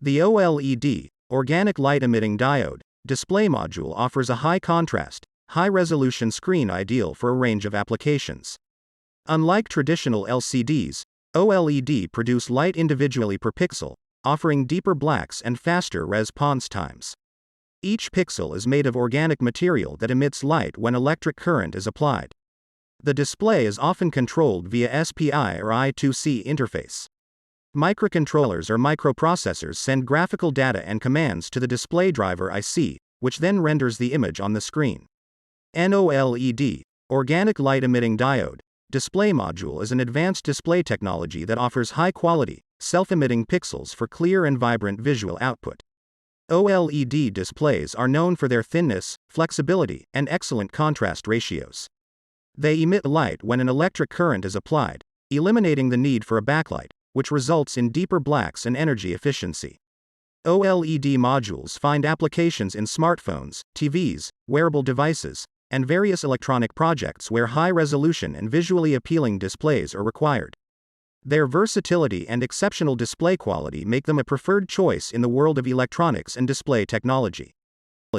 The OLED, Organic Light Emitting Diode, display module offers a high-contrast, high-resolution screen ideal for a range of applications. Unlike traditional LCDs, OLED produce light individually per pixel, offering deeper blacks and faster response times. Each pixel is made of organic material that emits light when electric current is applied. The display is often controlled via SPI or I2C interface. Microcontrollers or microprocessors send graphical data and commands to the display driver IC, which then renders the image on the screen. An OLED, Organic Light Emitting Diode, display module is an advanced display technology that offers high-quality, self-emitting pixels for clear and vibrant visual output. OLED displays are known for their thinness, flexibility, and excellent contrast ratios. They emit light when an electric current is applied, eliminating the need for a backlight, which results in deeper blacks and energy efficiency. OLED modules find applications in smartphones, TVs, wearable devices, and various electronic projects where high-resolution and visually appealing displays are required. Their versatility and exceptional display quality make them a preferred choice in the world of electronics and display technology.